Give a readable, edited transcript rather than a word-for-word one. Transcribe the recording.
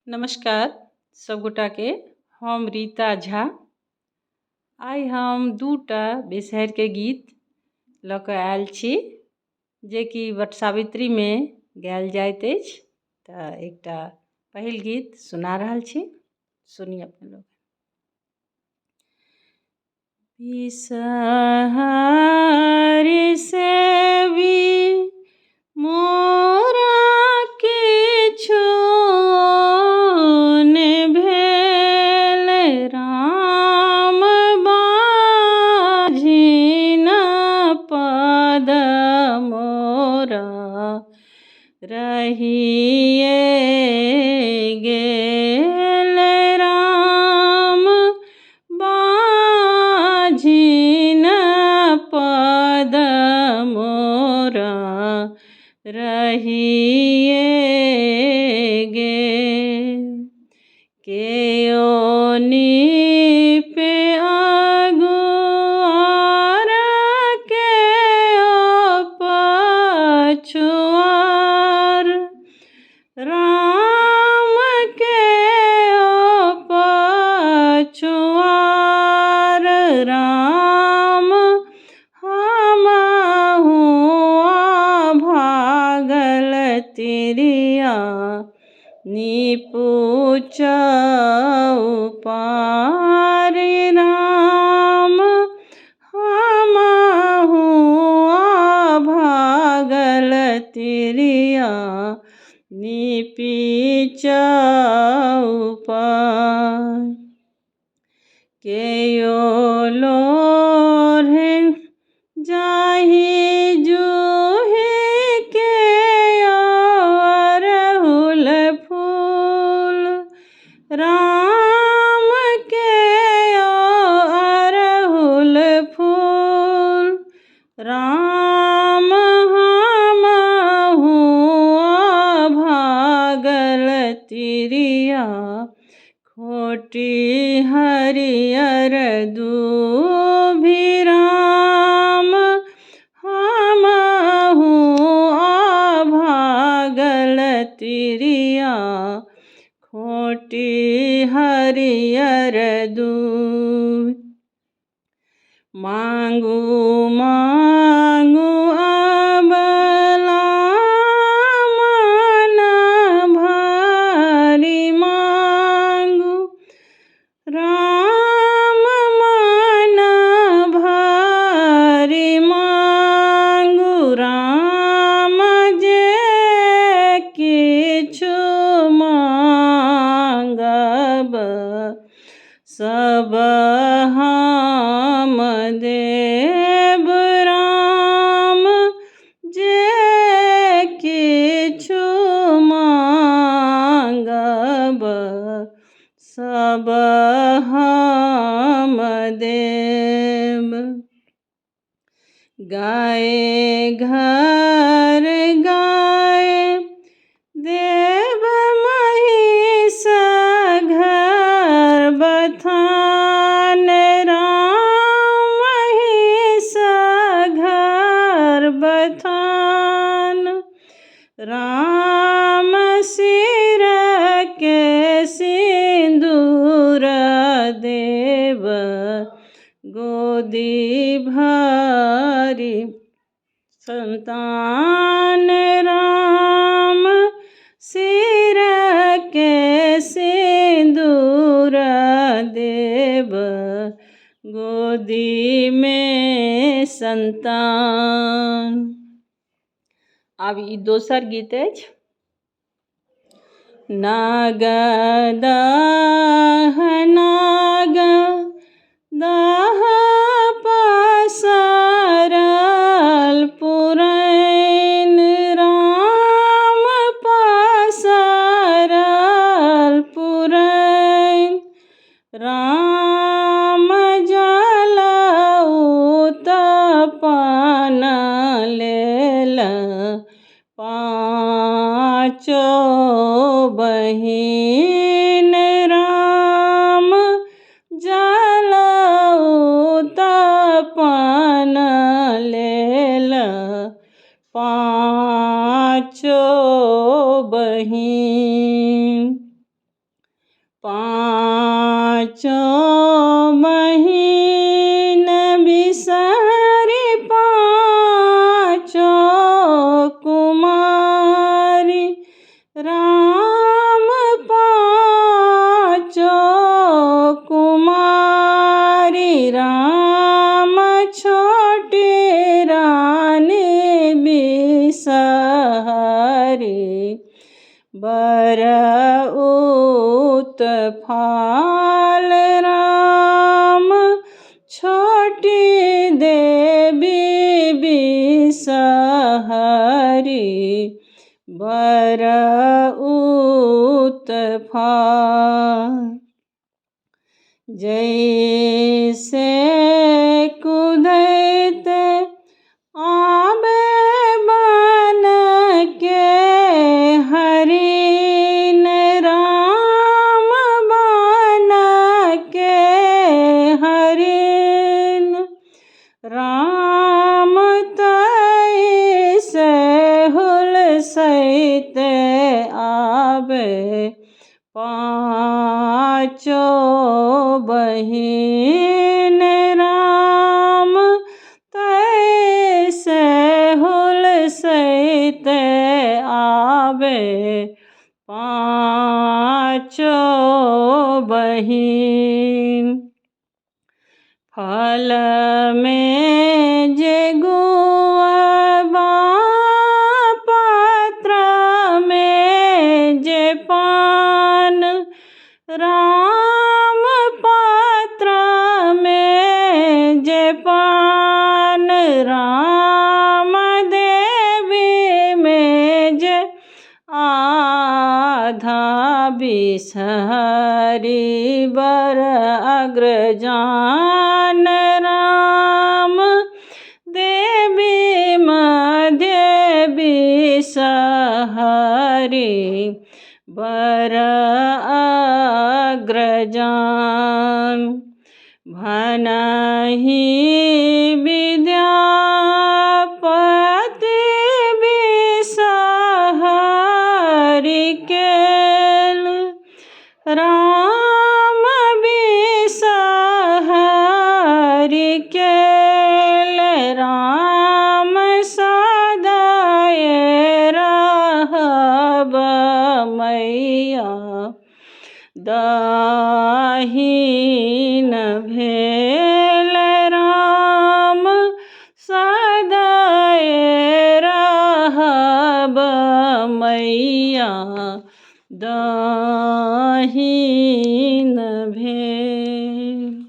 नमस्कार सब गोटा के। हम रीता झा आइ हम दूटा विषहर के गीत लऽ कऽ आयल छी जे कि वट सावित्री में गायल जाइत अछि। तऽ एकटा पहिल गीत सुना रहल छी, सुनी अपन लोग। विषहर सेवी मोरा किछु ने भेल, राम बाझिन पद मोरा रहिए गेल, राम बाझिन पद मोरा रहिए गेल। केओनी पे अगुआर केओ पछुआर, राम केओ पछुआर, राम हमहु भागल तिरिया निपुचौ पार, राम हमहु भागल तिरिया निपिचौ पार। केओ लोढ़े जाहि जूही केओ अड़हुल फूल, राम केओ अड़हुल फूल, राम हमहु भागल तिरिया खोटी हरियर दूभि, राम हमहु भागल तिरिया खोटी हरियर दूभि। मांगू मांगू अबला मन भरि मांगू, राम मन भरि मांगू, राम जे किछु मांगब सब हम देब, राम जे किछु मांगब सब हम देब। गाय घर गाय देव महिष घर बथान, राम महिष घर बथान, राम सिर के सिंदूर देव गोदी भरि संतान, राम सिर के सिंदूर देव गोदी में संतान। आब ई दोसर गीत अछि। नाग दाह नाग दाह पसारल पुरैन, राम पसारल पुरैन, राम जल उत्पन्न लेल पाँचो बहिन, राम जल उत्पन्न लेल पाँचो बहिन। पाँचों बहिन बिसरि पाँचों कुमारी राम पाँचों कुमारी राम छोटी रानी बिसहरी बर उत्फाल राम छोटी देवी बिसहरी बर उत्फाल। जैसे कुदैते आबे बन के हरिण राम बन के हरिण राम तैसे हुलसैते आबे पाँचों बहिन राम तैसे हुलसैते आबे पाँचों बहिन। फल में जे गुआवा पत्र में जे पान राम पत्र में जे पान राम देवी में जे आधा बिसहरी बर अग्रजान राम देवी मध्य बिसहरी बर अग्रजान। भनहि विद्यापति बिसहरी केल राम बिसहरी केल राम सदाय रहब मैया दाहिन भेल राम सदाय रहब मैया दाहिन भेल।